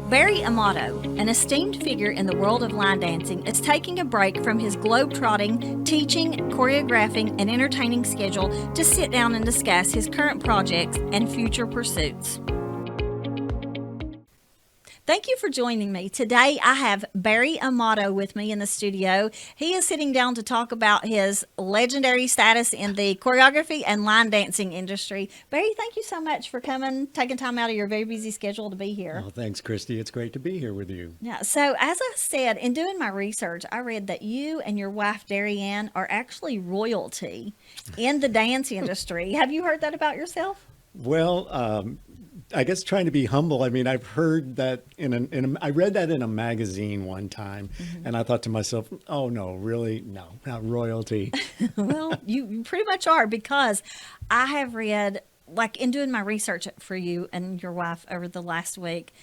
Barry Amato, an esteemed figure in the world of line dancing, is taking a break from his globe-trotting, teaching, choreographing, and entertaining schedule to sit down and discuss his current projects and future pursuits. Thank you for joining me. Today I have Barry Amato with me in the studio. He is sitting down to talk about his legendary status in the choreography and line dancing industry. Barry, thank you so much for coming, taking time out of your very busy schedule to be here. Oh, thanks, Christy. It's great to be here with you. Yeah, so as I said, in doing my research, I read that you and your wife, Dari Anne, are actually royalty in the dance industry. Have you heard that about yourself? Well, I guess trying to be humble. I mean, I've heard that I read that in a magazine one time, and I thought to myself, "Oh no, really? No, not royalty." Well, you pretty much are, because I have read, like in doing my research for you and your wife over the last week,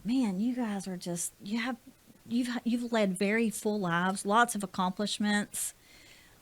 man, you guys are just you've led very full lives, lots of accomplishments,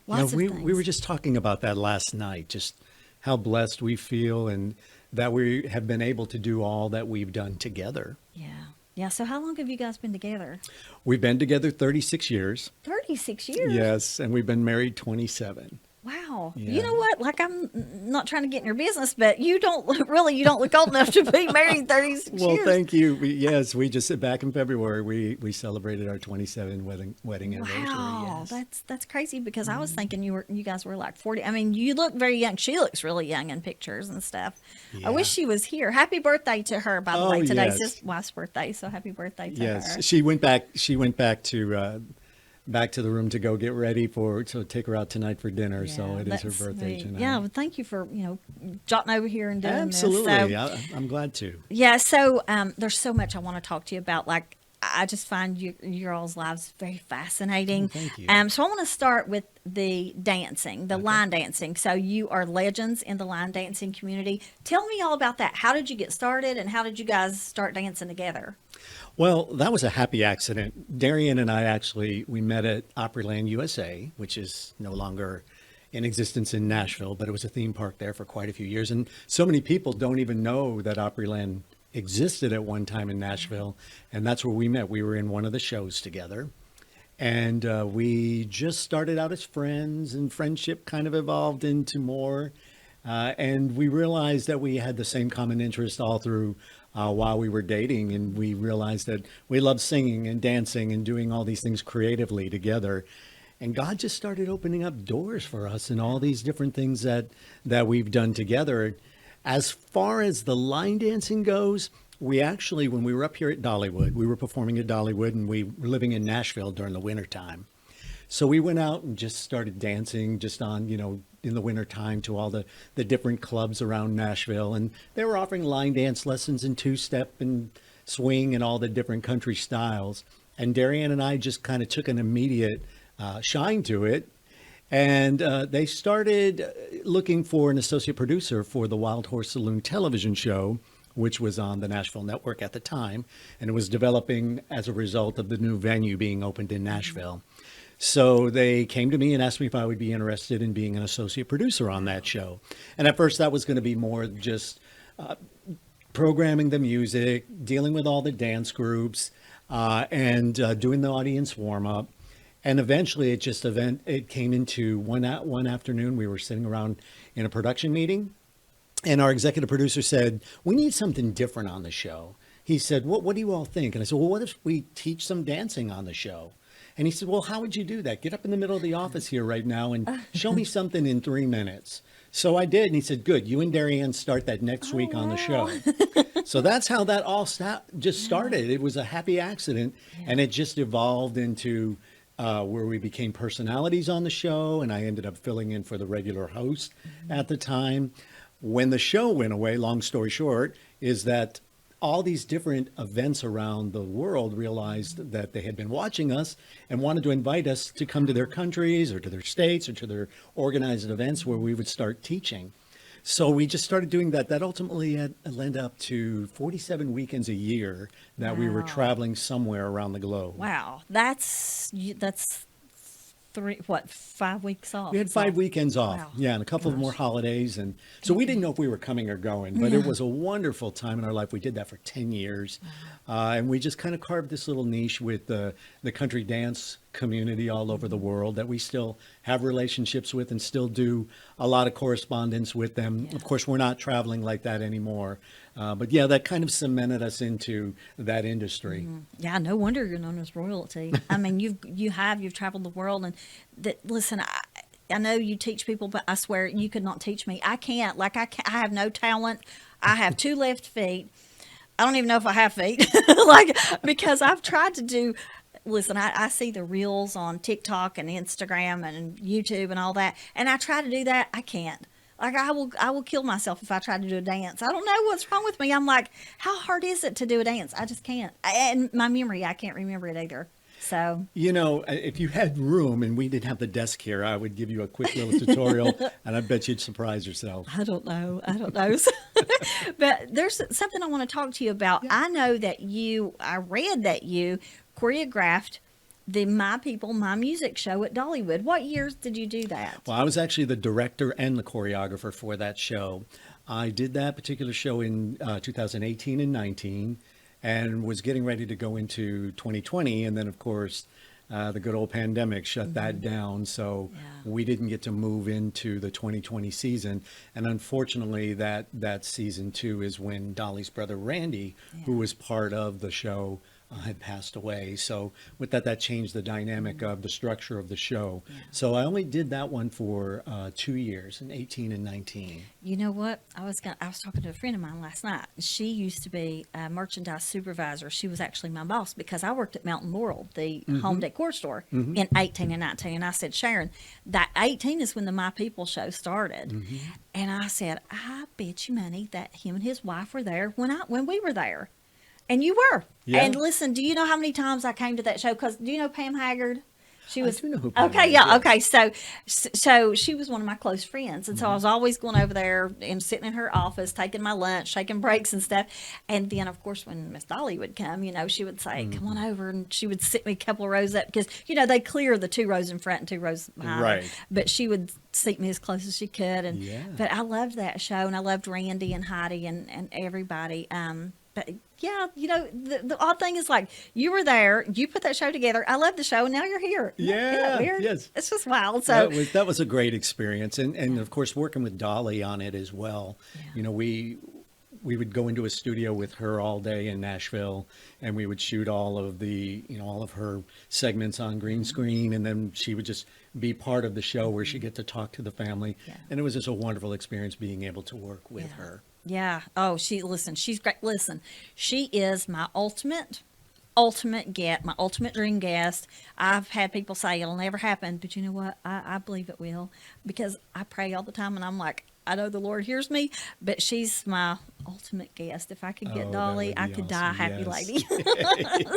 lots of things. We were just talking about that last night. Just how blessed we feel, and that we have been able to do all that we've done together. Yeah. Yeah. So how long have you guys been together? We've been together 36 years. 36 years. Yes, and we've been married 27. Wow. Yeah. You know what? Like, I'm not trying to get in your business, but you don't look old enough to be married 36 Well, years. thank you. Yes, we just back in February we celebrated our 27 wedding anniversary. Wow, Yes. that's crazy, because I was thinking you guys were like 40. I mean, you look very young. She looks really young in pictures and stuff. I wish she was here. Happy birthday to her, by the way. Today's yes. his wife's birthday, so happy birthday to Yes, her. she went back to the room to go get ready to take her out tonight for dinner. So it is her That's birthday sweet. tonight. Yeah, well, thank you for jotting over here and doing Absolutely. this. So, I'm glad to. yeah, so there's so much I want to talk to you about. Like, I just find your all's lives very fascinating. Oh, thank you. So I want to start with the dancing, the line dancing. So you are legends in the line dancing community. Tell me all about that. How did you get started, and how did you guys start dancing together? Well, that was a happy accident. Dari Anne and I we met at Opryland, USA, which is no longer in existence in Nashville, but it was a theme park there for quite a few years. And so many people don't even know that Opryland existed at one time in Nashville. And that's where we met. We were in one of the shows together. And we just started out as friends, and friendship kind of evolved into more. And we realized that we had the same common interest all through while we were dating. And we realized that we loved singing and dancing and doing all these things creatively together. And God just started opening up doors for us and all these different things that we've done together. As far as the line dancing goes, we actually, when we were up here at Dollywood, we were performing at Dollywood, and we were living in Nashville during the winter time. So we went out and just started dancing just on, in the winter time, to all the different clubs around Nashville. And they were offering line dance lessons and two-step and swing and all the different country styles. And Dari Anne and I just kind of took an immediate shine to it. And they started looking for an associate producer for the Wild Horse Saloon television show, which was on the Nashville network at the time. And it was developing as a result of the new venue being opened in Nashville. So they came to me and asked me if I would be interested in being an associate producer on that show. And at first that was going to be more just programming the music, dealing with all the dance groups, and doing the audience warm up. And eventually it came into one afternoon, we were sitting around in a production meeting, and our executive producer said, "We need something different on the show." He said, what do you all think? And I said, "Well, what if we teach some dancing on the show?" And he said, "Well, how would you do that? Get up in the middle of the office here right now and show me something in 3 minutes." So I did. And he said, "Good. You and Dari Anne start that next week on the show." So that's how that all just started. It was a happy accident. And it just evolved into where we became personalities on the show. And I ended up filling in for the regular host at the time. When the show went away, long story short, is that all these different events around the world realized that they had been watching us and wanted to invite us to come to their countries or to their states or to their organized events where we would start teaching. So we just started doing that. That ultimately led up to 47 weekends a year that we were traveling somewhere around the globe. Wow, that's 5 weeks off. We had 5 weekends off. Wow. Yeah, and a couple of more holidays. And so we didn't know if we were coming or going, but it was a wonderful time in our life. We did that for 10 years. And we just kind of carved this little niche with the country dance community all over the world that we still have relationships with and still do a lot of correspondence with them. Of course, we're not traveling like that anymore. But yeah, that kind of cemented us into that industry. Yeah, no wonder you're known as royalty. I mean, you've traveled the world, and listen, I know you teach people, but I swear you could not teach me. I can't. Like I have no talent. I have 2 left feet. I don't even know if I have feet, like, because I've tried to do. Listen, I see the reels on TikTok and Instagram and YouTube and all that, and I try to do that. I can't. Like I will kill myself if I try to do a dance. I don't know what's wrong with me. I'm like, how hard is it to do a dance? I just can't. And my memory, I can't remember it either. So, You know, if you had room and we didn't have the desk here, I would give you a quick little tutorial and I bet you'd surprise yourself. I don't know. But there's something I want to talk to you about. I know that I read that you choreographed the My People, My Music show at Dollywood. What years did you do that? Well, I was actually the director and the choreographer for that show. I did that particular show in 2018 and 19 and was getting ready to go into 2020. And then, of course, the good old pandemic shut that down. So we didn't get to move into the 2020 season. And unfortunately, that season 2 is when Dolly's brother, Randy, who was part of the show, had passed away. So with that changed the dynamic of the structure of the show. So I only did that one for 2 years, in 18 and 19. You know what? I was talking to a friend of mine last night. She used to be a merchandise supervisor. She was actually my boss because I worked at Mountain Laurel, the home decor store, in 18 and 19. And I said, Sharon, that 18 is when the My People show started. And I said, I bet you money that him and his wife were there when we were there. And you were. Yeah. And listen, do you know how many times I came to that show? Because do you know Pam Haggard? She was. I do know who Pam Okay, is, yeah, yes. okay. So she was one of my close friends, and so I was always going over there and sitting in her office, taking my lunch, taking breaks and stuff. And then, of course, when Miss Dolly would come, she would say, "Come on over," and she would sit me a couple of rows up because they clear the 2 rows in front and 2 rows behind. Right. But she would seat me as close as she could, and Yeah. but I loved that show, and I loved Randy and Heidi and everybody. But yeah, the odd thing is, like, you were there, you put that show together. I love the show, and now you're here. Isn't that weird? Yes. It's just wild. So That was a great experience. And of course, working with Dolly on it as well. We would go into a studio with her all day in Nashville, and we would shoot all of her segments on green screen, and then she would just be part of the show where she'd get to talk to the family. And it was just a wonderful experience being able to work with her. Yeah. Oh, she's great. Listen, she is my ultimate get, my ultimate dream guest. I've had people say it'll never happen, but you know what? I believe it will, because I pray all the time, and I'm like, I know the Lord hears me, but she's my ultimate guest. If I could get Dolly, I could die a happy lady.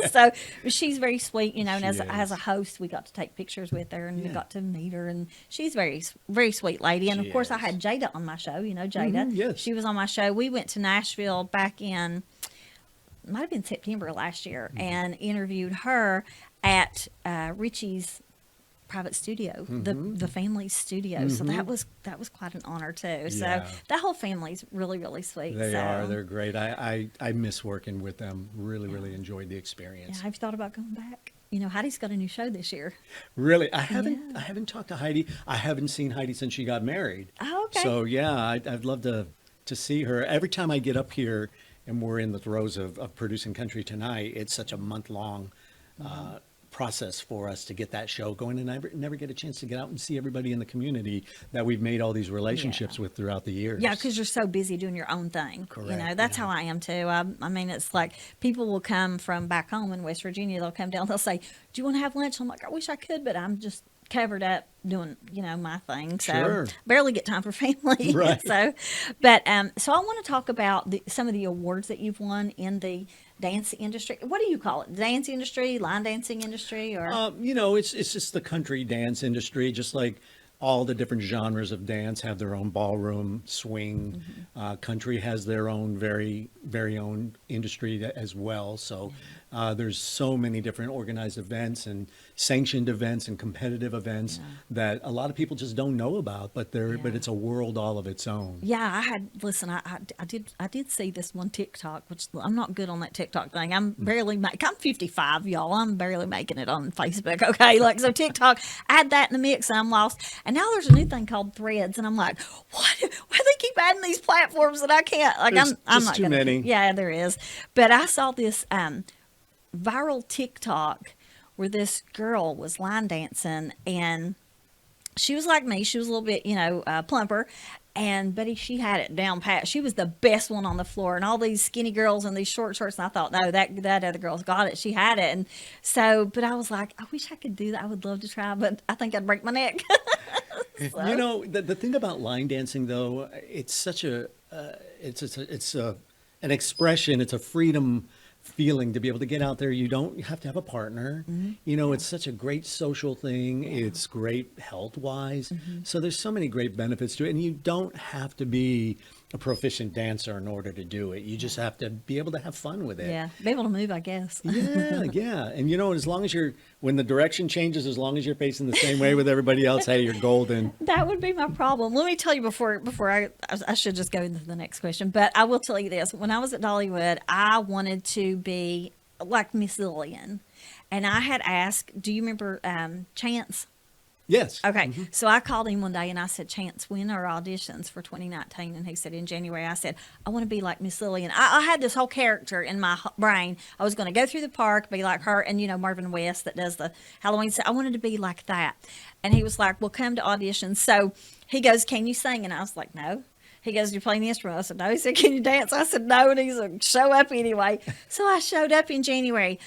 So she's very sweet, and as a host, we got to take pictures with her, and we got to meet her, and she's very, very sweet lady. And of course, I had Jada on my show. Jada. Yes. She was on my show. We went to Nashville back in, might have been September last year, and interviewed her at Richie's private studio, the family's studio. So that was quite an honor too. So that whole family's really, really sweet. They are. They're great. I miss working with them. Really, really enjoyed the experience. Yeah, have you thought about going back? Heidi's got a new show this year. Really? I haven't talked to Heidi. I haven't seen Heidi since she got married. Oh, okay. So yeah, I'd love to see her. Every time I get up here and we're in the throes of producing Country Tonight, it's such a month-long process for us to get that show going, and I never get a chance to get out and see everybody in the community that we've made all these relationships with throughout the years. Yeah, because you're so busy doing your own thing. Correct. That's how I am too. I mean, it's like people will come from back home in West Virginia. They'll come down. They'll say, "Do you want to have lunch?" I'm like, "I wish I could, but I'm just covered up doing my thing, so barely get time for family." Right. So I want to talk about some of the awards that you've won in the dance industry. What do you call it? Dance industry, line dancing industry, or it's just the country dance industry, just like all the different genres of dance have their own ballroom, swing. Country has their own very own industry as well. So there's so many different organized events and sanctioned events and competitive events that a lot of people just don't know about, but but it's a world all of its own. Yeah, I did see this one TikTok, which I'm not good on that TikTok thing. I'm 55, y'all. I'm barely making it on Facebook. Okay, like so TikTok, add that in the mix, and I'm lost. And now there's a new thing called Threads, and I'm like, what? Why do they keep adding these platforms that I can't? Like There's I'm just not too gonna. many. Yeah, there is. But I saw this viral TikTok where this girl was line dancing, and she was like me. She was a little bit, plumper. And Betty, she had it down pat. She was the best one on the floor, and all these skinny girls in these short shorts. And I thought, no, that other girl's got it. She had it, and so. But I was like, I wish I could do that. I would love to try, but I think I'd break my neck. You know, the thing about line dancing, though, it's such it's an expression. It's a freedom feeling to be able to get out there. You don't have to have a partner. You know, it's such a great social thing. It's great health wise. So there's so many great benefits to it. And you don't have to be a proficient dancer in order to do it. You just have to be able to have fun with it. Yeah, be able to move, I guess. Yeah. And you know, as long as when the direction changes, as long as you're facing the same way with everybody else, hey, you're golden. That would be my problem. Let me tell you before I should just go into the next question, but I will tell you this. When I was at Dollywood, I wanted to be like Miss Lillian. And I had asked, do you remember Chance? Yes. Okay. So I called him one day and I said, Chance, when are auditions for 2019? And he said, in January. I said, I want to be like Miss Lillian. I had this whole character in my brain. I was going to go through the park, be like her, and, Marvin West that does the Halloween. So I wanted to be like that. And he was like, well, come to auditions. So he goes, can you sing? And I was like, no. He goes, do you play the instrument? I said, no. He said, can you dance? I said, no. And he's like, show up anyway. So I showed up in January.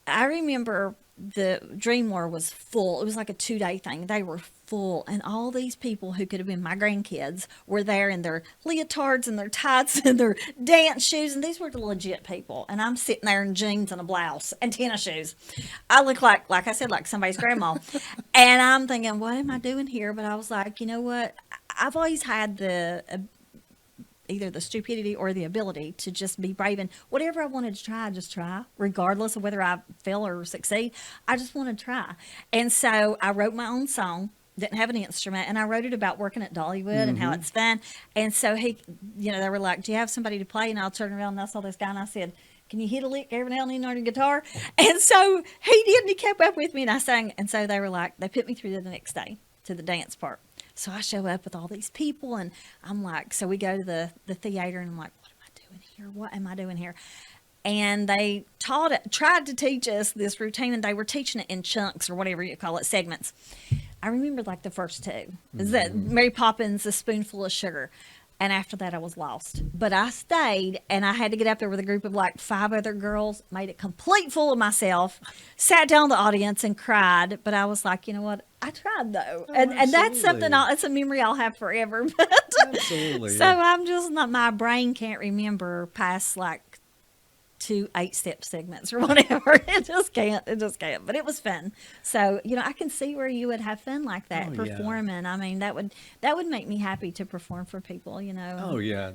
I remember the Dream War was full. It was like a 2-day thing. They were full. And all these people who could have been my grandkids were there in their leotards and their tights and their dance shoes. And these were the legit people. And I'm sitting there in jeans and a blouse and tennis shoes. I look like I said, like somebody's grandma. And I'm thinking, what am I doing here? But I was like, you know what? I've always had either the stupidity or the ability to just be brave, and whatever I wanted to try, just try, regardless of whether I fail or succeed. I just want to try. And so I wrote my own song, didn't have an instrument, and I wrote it about working at Dollywood and how it's fun. And so they were like, do you have somebody to play? And I'll turn around and I saw this guy and I said, can you hit a lick every now and then on your guitar? And so he did, and he kept up with me, and I sang. And so they were like, they put me through to the next day to the dance part. So I show up with all these people, and I'm like, so we go to the theater, and I'm like, what am I doing here? What am I doing here? And they tried to teach us this routine, and they were teaching it in chunks or whatever you call it, segments. I remember like the first two. Is that Mary Poppins, A Spoonful of Sugar. And after that, I was lost. But I stayed, and I had to get up there with a group of like 5 other girls, made it complete fool of myself, sat down in the audience and cried. But I was like, you know what? I tried, though. And that's something, it's a memory I'll have forever. But, Absolutely. So I'm just not, my brain can't remember past like 2 8-step segments or whatever. It just can't. But it was fun. So, I can see where you would have fun like that, performing. I mean, that would make me happy to perform for people, Oh yeah.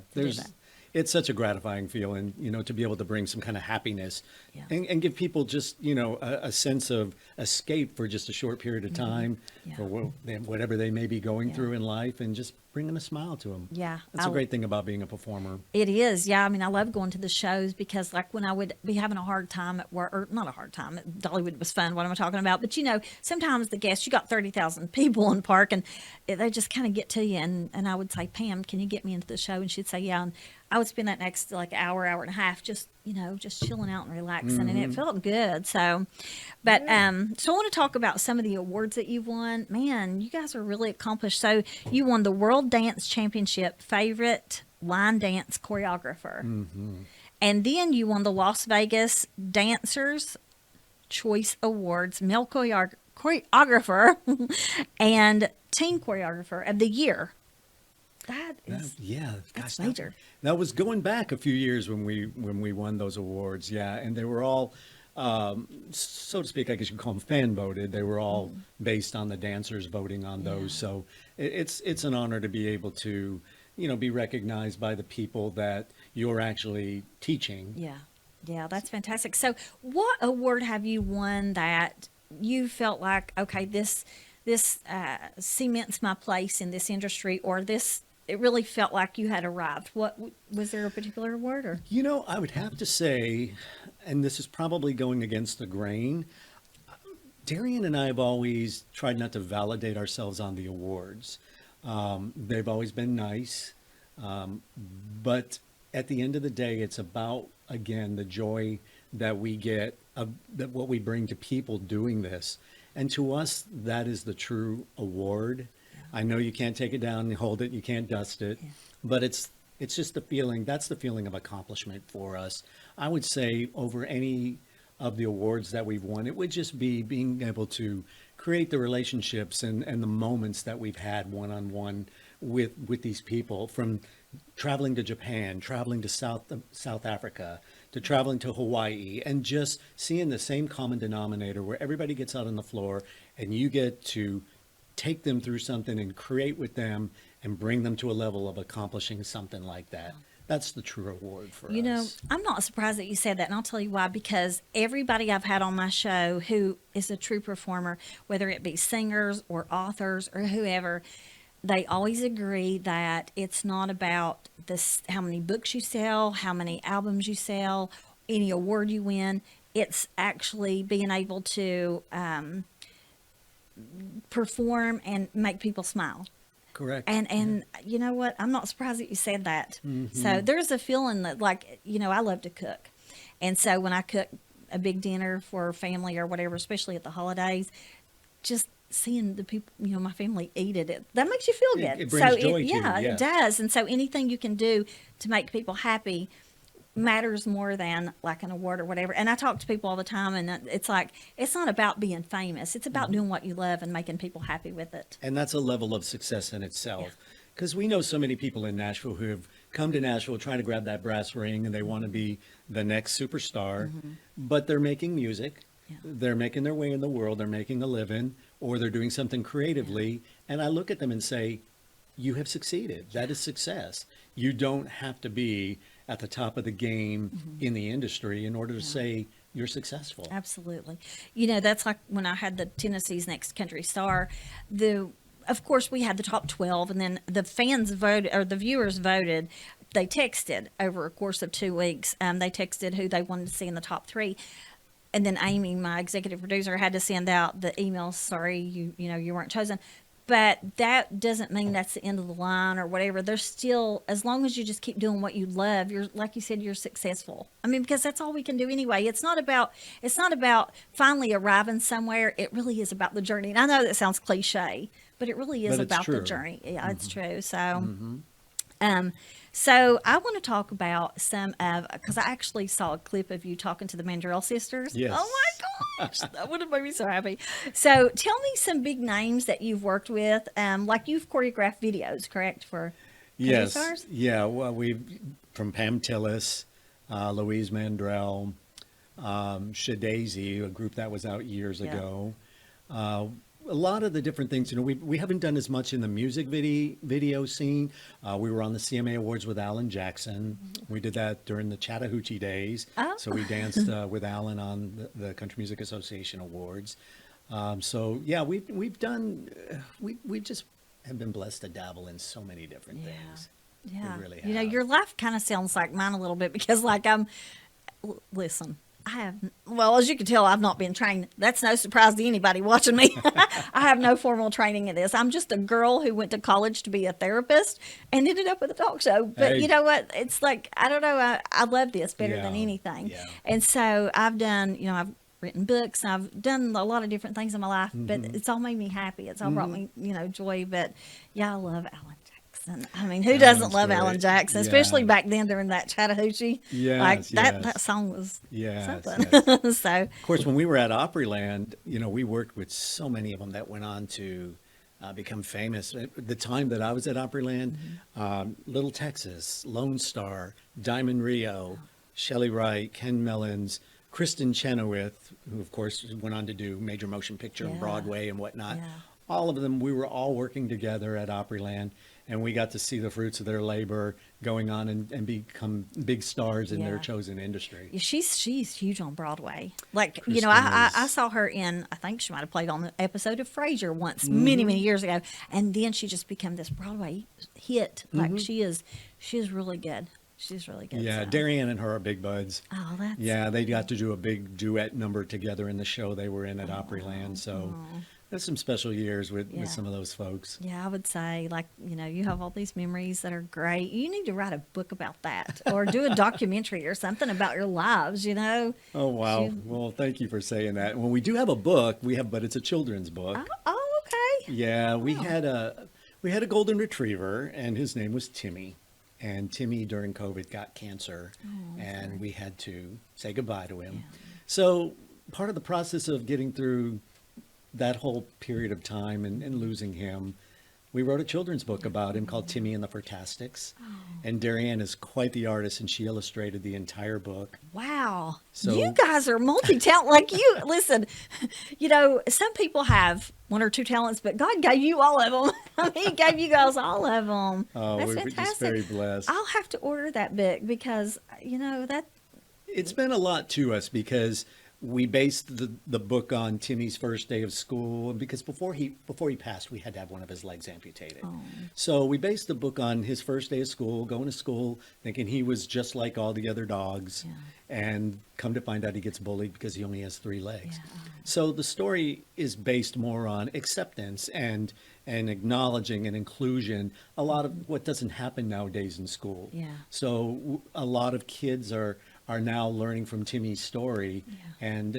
It's such a gratifying feeling, to be able to bring some kind of happiness and give people just, a sense of escape for just a short period of time for whatever they may be going through in life, and just bringing a smile to them. Yeah. That's a great thing about being a performer. It is. Yeah. I mean, I love going to the shows because like when I would be having a hard time at work, or not a hard time, Dollywood was fun. What am I talking about? But sometimes the guests, you got 30,000 people in the park, and they just kind of get to you. And I would say, Pam, can you get me into the show? And she'd say, yeah. And I would spend that next like hour and a half, just chilling out and relaxing, and it felt good. So, but so I want to talk about some of the awards that you've won. Man, you guys are really accomplished. So you won the World Dance Championship Favorite Line Dance Choreographer, and then you won the Las Vegas Dancers Choice Awards Male Choreographer and Teen Choreographer of the Year. That's major. That was going back a few years when we won those awards. Yeah. And they were all so to speak, I guess you could call them fan voted. They were all based on the dancers voting on those. Yeah. So it's an honor to be able to, be recognized by the people that you're actually teaching. Yeah. Yeah, that's fantastic. So, what award have you won that you felt like, okay, this cements my place in this industry, or this it really felt like you had arrived? What was there a particular award or? I would have to say, and this is probably going against the grain, Darian and I have always tried not to validate ourselves on the awards. They've always been nice, but at the end of the day, it's about, again, the joy that we get, that what we bring to people doing this. And to us, that is the true award. I know you can't take it down and hold it, you can't dust it, but it's just the feeling, that's the feeling of accomplishment for us. I would say over any of the awards that we've won, it would just be being able to create the relationships and the moments that we've had one-on-one with these people, from traveling to Japan, traveling to South Africa, to traveling to Hawaii, and just seeing the same common denominator where everybody gets out on the floor and you get to take them through something and create with them and bring them to a level of accomplishing something like that. That's the true award for us. I'm not surprised that you said that, and I'll tell you why. Because everybody I've had on my show who is a true performer, whether it be singers or authors or whoever, they always agree that it's not about this, how many books you sell, how many albums you sell, any award you win. It's actually being able to perform and make people smile. Correct. And you know what? I'm not surprised that you said that. So there's a feeling that, like, I love to cook. And so when I cook a big dinner for family or whatever, especially at the holidays, just seeing the people, my family eat it, that makes you feel good. It brings joy to you, yeah, yes. it does. And so anything you can do to make people happy matters more than like an award or whatever. And I talk to people all the time, and it's like, it's not about being famous. It's about doing what you love and making people happy with it. And that's a level of success in itself. Because we know so many people in Nashville who have come to Nashville trying to grab that brass ring and they want to be the next superstar, but they're making music. Yeah. They're making their way in the world. They're making a living, or they're doing something creatively. And I look at them and say, you have succeeded. That is success. You don't have to be at the top of the game in the industry in order to say you're successful. Absolutely. That's like when I had the Tennessee's Next Country Star, of course we had the top 12, and then the fans voted, or the viewers voted. They texted over a course of 2 weeks. They texted who they wanted to see in the top 3. And then Amy, my executive producer, had to send out the email, sorry, you weren't chosen. But that doesn't mean that's the end of the line or whatever. There's still, as long as you just keep doing what you love, you're, like you said, you're successful. I mean, because that's all we can do anyway. It's not about finally arriving somewhere. It really is about the journey. And I know that sounds cliche, but it really is But it's about the true. journey. Yeah, it's true. So I want to talk about some of, because I actually saw a clip of you talking to the Mandrell sisters. Yes. Oh my gosh, that would have made me so happy. So tell me some big names that you've worked with. Like you've choreographed videos, correct, for Country Yes. Stars? Yeah. Well, from Pam Tillis, Louise Mandrell, Shadazy, a group that was out years Yeah. ago. A lot of the different things, we haven't done as much in the music video scene. We were on the CMA Awards with Alan Jackson. We did that during the Chattahoochee days. Oh. So we danced with Alan on the Country Music Association Awards. So yeah, we've done, we just have been blessed to dabble in so many different things. Yeah. We really have. Your life kind of sounds like mine a little bit, because like listen, as you can tell, I've not been trained. That's no surprise to anybody watching me. I have no formal training in this. I'm just a girl who went to college to be a therapist and ended up with a talk show. But Hey. you know what? It's like, I don't know. I love this better than Yeah, anything. yeah. And so I've done, I've written books. I've done a lot of different things in my life, but it's all made me happy. It's all brought me, joy. But yeah, I love Alan Jackson. I mean, who doesn't Alan's love great. Alan Jackson, Yeah. especially back then during that Chattahoochee? Yes, Like that yes. song was Yes, something. yes. So Of course, when we were at Opryland, we worked with so many of them that went on to become famous. At the time that I was at Opryland, Little Texas, Lone Star, Diamond Rio, Shelley Wright, Ken Mellons, Kristen Chenoweth, who of course went on to do major motion picture and Yeah. Broadway and whatnot. Yeah. All of them, we were all working together at Opryland, and we got to see the fruits of their labor going on and become big stars in their Yeah. chosen industry. Yeah, she's huge on Broadway. Like, you Kristen know, I is- saw her in, I think she might have played on the episode of Frasier once, Mm-hmm. many years ago. And then she just became this Broadway hit. Like, Mm-hmm. she is really good. She's really good. Yeah, so. Dari Anne and her are big buds. Oh, that's. Yeah, they got to do a big duet number together in the show they were in at Opryland. So there's some special years Yeah. with some of those folks. Yeah, I would say, like, you know, you have all these memories that are great. You need to write a book about that or do a documentary or something about your lives, you know? Oh, wow. She- Well, thank you for saying that. Well, we do have a book. But it's a children's book. Oh, okay. Yeah, we Oh. had a golden retriever, and his name was Timmy. And Timmy during COVID got cancer, and we had to say goodbye to him. Yeah. So part of the process of getting through that whole period of time and losing him, we wrote a children's book about him called Timmy and the Fantastics. And Dari Anne is quite the artist, and she illustrated the entire book. Wow. So- You guys are multi-talent. Like you, listen, you know, some people have one or two talents, but God gave you all of them. I mean, He gave you guys all of them. Oh, That's we're fantastic. just very blessed. I'll have to order that book because, you know, that, It's been a lot to us because we based the book on Timmy's first day of school, and because before he passed, we had to have one of his legs amputated. Oh. So we based the book on his first day of school, going to school, thinking he was just like all the other dogs, Yeah. and come to find out he gets bullied because he only has 3 legs. Yeah. So the story is based more on acceptance and acknowledging and inclusion. A lot of what doesn't happen nowadays in school. Yeah. So a lot of kids are now learning from Timmy's story, Yeah.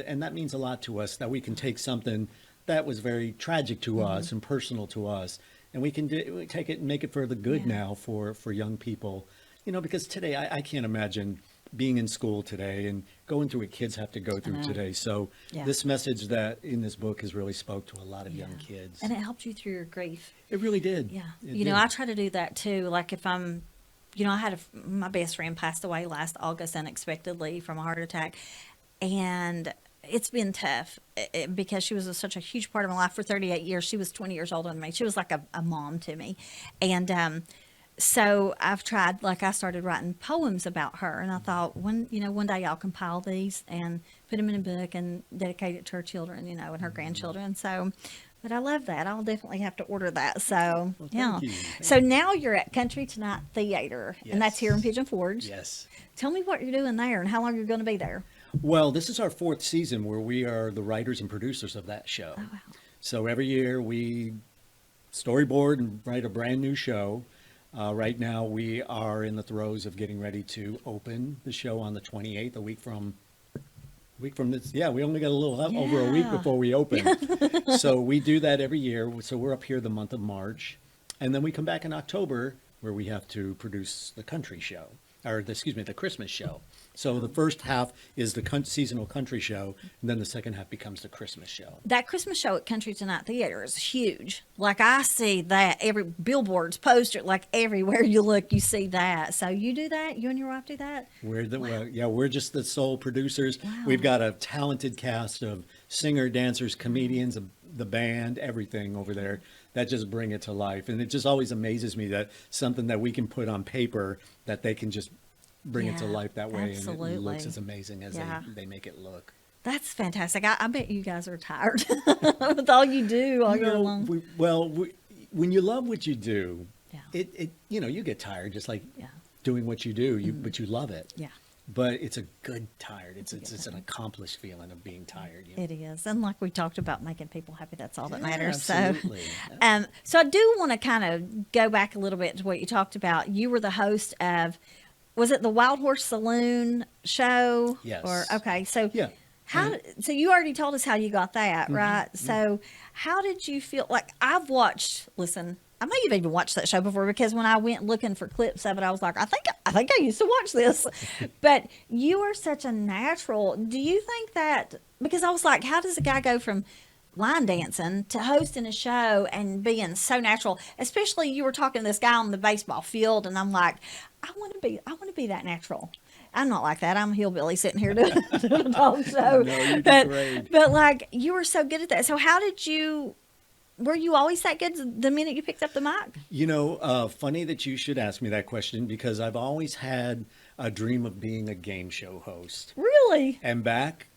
and that means a lot to us, that we can take something that was very tragic to Mm-hmm. us and personal to us, and we can we take it and make it for the good Yeah. now for young people. You know, because today I can't imagine being in school today and going through what kids have to go through know. today. So Yeah. this message that in this book has really spoke to a lot of young Yeah. kids. and it helped you through your grief. It really did. Yeah. It You know, did. I try to do that too. Like if I'm, you know, I had my best friend passed away last August unexpectedly from a heart attack. And it's been tough because she was such a huge part of my life for 38 years. She was 20 years older than me. She was like a mom to me. And, so I've tried, like I started writing poems about her, and I thought one day I'll compile these and put them in a book and dedicate it to her children, you know, and her grandchildren. So, but I love that. I'll definitely have to order that. So, Well, yeah. thank you. So now you're at Country Tonight Theater, and that's here in Yes. Pigeon Forge. Yes. Tell me what you're doing there and how long you're going to be there. Well, this is our 4th season where we are the writers and producers of that show. Oh, wow. So every year we storyboard and write a brand new show. Right now we are in the throes of getting ready to open the show on the 28th, a week from this. Yeah, we only got a little over a week Yeah. before we open. So we do that every year. So we're up here the month of March. And then we come back in October where we have to produce the country show, the Christmas show. So the first half is the seasonal country show, and then the second half becomes the Christmas show. That Christmas show at Country Tonight Theater is huge. Like I see that every billboards, poster, like everywhere you look, you see that. So you do that? You and your wife do that? We're just the sole producers. Wow. We've got a talented cast of singer, dancers, comedians, the band, everything over there that just bring it to life. And it just always amazes me that something that we can put on paper that they can just bring it to Yeah, life that way, and absolutely. it looks as amazing as Yeah. they make it look. That's fantastic. I bet you guys are tired with all you do all year long. When you love what you do, Yeah. it you get tired just like Yeah. doing what you do, but you love it. Yeah. But it's a good tired. It's an accomplished feeling of being tired. You know? It is. And like we talked about making people happy, that's all that Yeah, matters. absolutely. So I do want to kind of go back a little bit to what you talked about. You were the host of, was it the Wild Horse Saloon show? Yes. Or okay, so Yeah. so you already told us how you got that, right? So how did you feel? Like I've watched, listen, I may have even watched that show before because when I went looking for clips of it, I was like, I think I used to watch this. But you are such a natural. Do you think that, because I was like, how does a guy go from line dancing to hosting a show and being so natural? Especially you were talking to this guy on the baseball field, and I'm like, I want to be that natural. I'm not like that. I'm a hillbilly sitting here doing a talk show. No, you did but, great. but like you were so good at that. So how did you? Were you always that good the minute you picked up the mic? Funny that you should ask me that question because I've always had a dream of being a game show host. Really? And back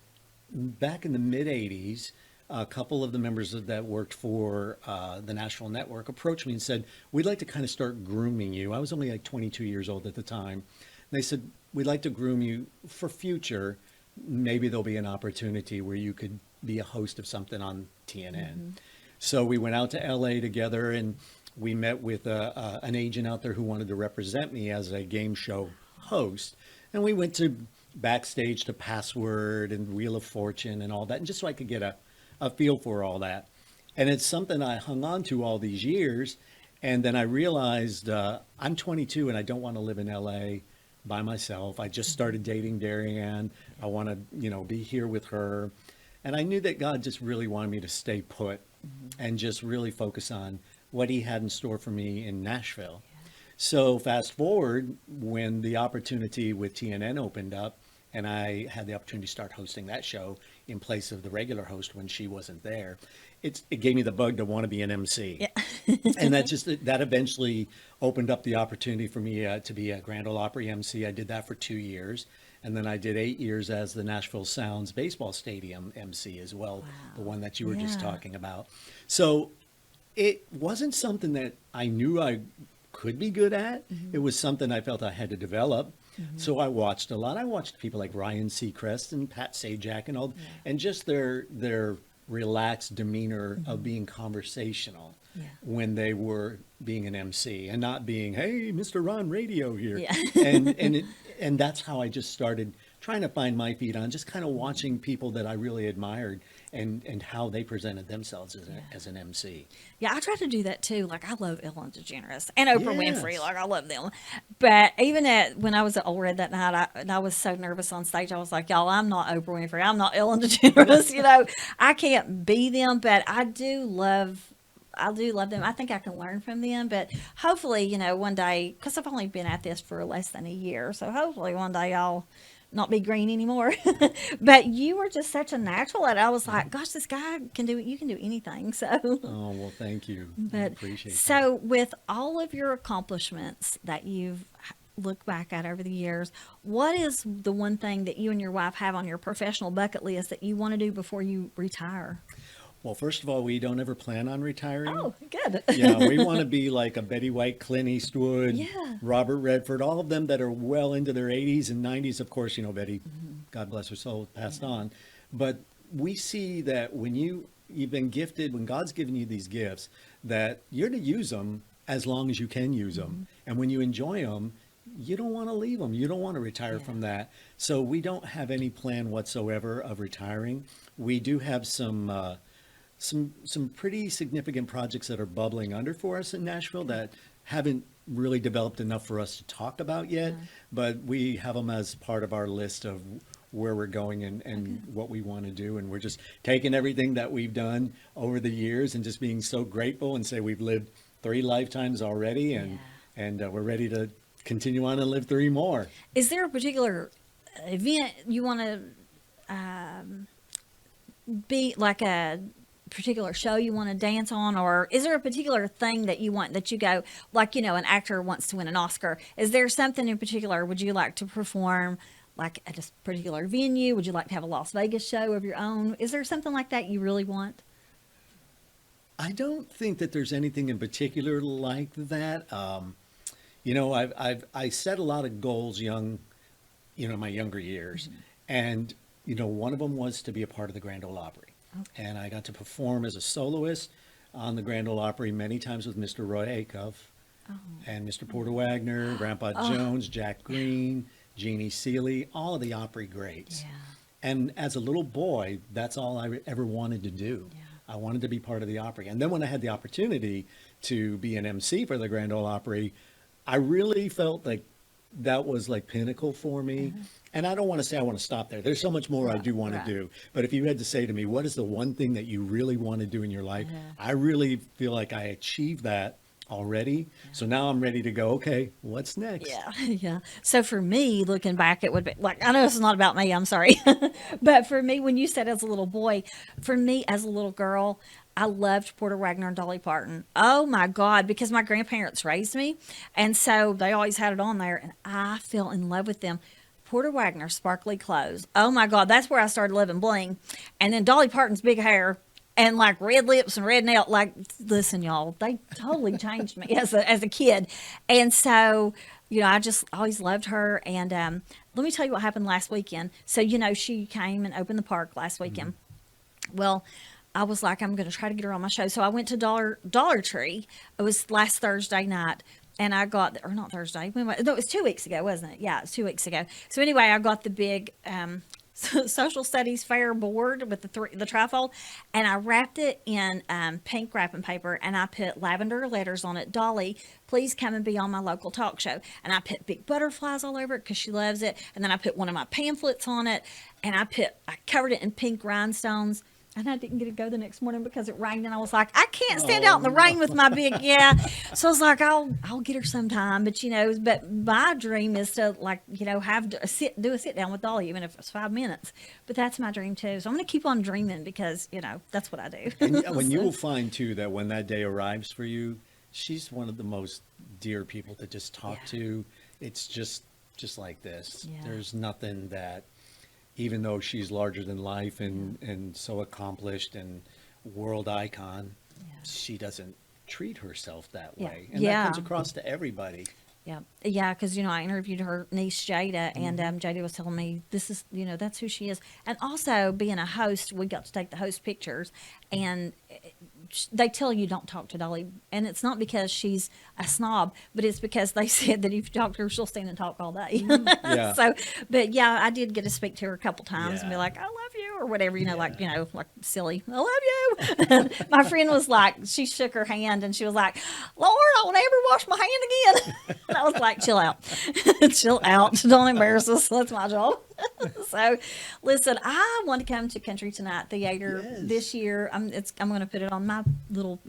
in the mid '80s, a couple of the members that worked for the national network approached me and said, "We'd like to kind of start grooming you." I was only like 22 years old at the time. And they said, "We'd like to groom you for future. Maybe there'll be an opportunity where you could be a host of something on TNN." So we went out to LA together and we met with an agent out there who wanted to represent me as a game show host. And we went to backstage to Password and Wheel of Fortune and all that, and just so I could get a feel for all that. And it's something I hung on to all these years. And then I realized I'm 22 and I don't want to live in LA by myself. I just started dating Dari Anne. I want to, be here with her. And I knew that God just really wanted me to stay put and just really focus on what he had in store for me in Nashville. So fast forward when the opportunity with TNN opened up and I had the opportunity to start hosting that show in place of the regular host when she wasn't there, it gave me the bug to want to be an MC. Yeah. And that eventually opened up the opportunity for me to be a Grand Ole Opry MC. I did that for 2 years. And then I did 8 years as the Nashville Sounds baseball stadium MC as well, the one that you were just Yeah. talking about. So it wasn't something that I knew I could be good at. It was something I felt I had to develop. So I watched a lot. I watched people like Ryan Seacrest and Pat Sajak and all, and just their relaxed demeanor of being conversational when they were being an MC and not being, "Hey, Mr. Ron Radio here." Yeah. And that's how I just started trying to find my feet on, just kind of watching people that I really admired and how they presented themselves as an MC. Yeah, I try to do that too. Like I love Ellen DeGeneres and Oprah Yes. Winfrey. Like I love them. But even when I was at Old Red that night, I was so nervous on stage. I was like, y'all, I'm not Oprah Winfrey. I'm not Ellen DeGeneres. I can't be them, but I do love them. I think I can learn from them, but hopefully, one day, because I've only been at this for less than a year, so hopefully one day I'll not be green anymore. But you were just such a natural at it. I was like, gosh, this guy you can do anything. So, Oh, well, thank you. I but appreciate that. so with all of your accomplishments that you've looked back at over the years, what is the one thing that you and your wife have on your professional bucket list that you want to do before you retire? Well, first of all, we don't ever plan on retiring. Oh, good. Yeah, we want to be like a Betty White, Clint Eastwood, Yeah. Robert Redford, all of them that are well into their 80s and 90s. Of course, Betty, God bless her soul, passed on. But we see that when you've been gifted, when God's given you these gifts, that you're to use them as long as you can use them. And when you enjoy them, you don't want to leave them. You don't want to retire from that. So we don't have any plan whatsoever of retiring. We do have some pretty significant projects that are bubbling under for us in Nashville that haven't really developed enough for us to talk about yet, but we have them as part of our list of where we're going and what we want to do. And we're just taking everything that we've done over the years and just being so grateful and say we've lived 3 lifetimes already and we're ready to continue on and live 3 more. Is there a particular event you want to be like a particular show you want to dance on, or is there a particular thing that you want that you go like an actor wants to win an Oscar? Is there something in particular would you like to perform like at a particular venue? Would you like to have a Las Vegas show of your own? Is there something like that you really want? I don't think that there's anything in particular like that. I set a lot of goals in my younger years, and one of them was to be a part of the Grand Ole Opry. Okay. And I got to perform as a soloist on the Grand Ole Opry many times with Mr. Roy Acuff and Mr. Porter Wagner, Grandpa Jones, Jack Green, Jeannie Seeley, all of the Opry greats. Yeah. And as a little boy, that's all I ever wanted to do. Yeah. I wanted to be part of the Opry. And then when I had the opportunity to be an MC for the Grand Ole Opry, I really felt like that was like pinnacle for me. And I don't want to say I want to stop there. There's so much more I do want to do. But if you had to say to me, what is the one thing that you really want to do in your life? I really feel like I achieved that already. So now I'm ready to go, okay, what's next? Yeah, yeah. So for me, looking back, it would be like, I know this is not about me, I'm sorry. But for me, when you said as a little boy, for me as a little girl, I loved Porter Wagner and Dolly Parton. Oh my God, because my grandparents raised me. And so they always had it on there, and I fell in love with them. Porter Wagner, sparkly clothes. Oh my God, that's where I started loving bling. And then Dolly Parton's big hair and like red lips and red nail. Like, listen, y'all, they totally changed me as a kid. And so, I just always loved her. And let me tell you what happened last weekend. So, she came and opened the park last weekend. Well, I was like, I'm going to try to get her on my show. So I went to Dollar Tree. It was last Thursday night. And I got, or not Thursday, no, it was 2 weeks ago, wasn't it? Yeah, it was 2 weeks ago. So anyway, I got the big social studies fair board with the trifold, and I wrapped it in pink wrapping paper, and I put lavender letters on it. Dolly, please come and be on my local talk show. And I put big butterflies all over it because she loves it. And then I put one of my pamphlets on it, and I covered it in pink rhinestones. And I didn't get to go the next morning because it rained, and I was like, I can't stand out in the rain with my big, yeah. So I was like, I'll get her sometime, but but my dream is to do a sit down with Dolly, even if it's 5 minutes. But that's my dream too. So I'm going to keep on dreaming because that's what I do. And when you will find too that when that day arrives for you, she's one of the most dear people to just talk to. It's just like this. Yeah. There's nothing that, even though she's larger than life and so accomplished and world icon, she doesn't treat herself that way. And that comes across to everybody. Yeah. Yeah. Because, I interviewed her niece, Jada, and Jada was telling me this is, that's who she is. And also being a host, we got to take the host pictures, and they tell you don't talk to Dolly. And it's not because she's a snob, but it's because they said that if you talk to her, she'll stand and talk all day. Yeah. So, but yeah, I did get to speak to her a couple times and be Yeah. like, I love you, or whatever, like silly, I love you. And my friend was like, she shook her hand and she was like, Lord, I won't ever wash my hand again. And I was like, chill out. Chill out. Don't embarrass us. That's my job. So, listen, I want to come to Country Tonight Theater this year. I'm going to put it on my little,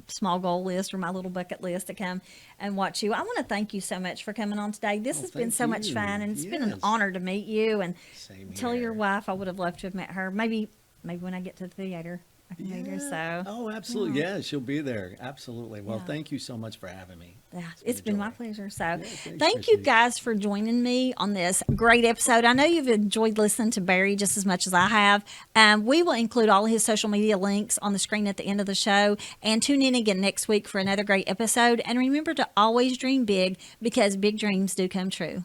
small goal list or my little bucket list to come and watch you. I want to thank you so much for coming on today. This has been thank so much you. fun, and it's been an Yes. honor to meet you. And Same tell your here. wife I would have loved to have met her. Maybe when I get to the theater, I can meet her. So, Oh, absolutely. Yeah, she'll be there. Absolutely. Well, Yeah. thank you so much for having me. yeah, It's it's been been a my joy. pleasure. So, thanks, thank you Christy. guys for joining me on this great episode. I know you've enjoyed listening to Barry just as much as I have. We will include all of his social media links on the screen at the end of the show. And tune in again next week for another great episode. And remember to always dream big, because big dreams do come true.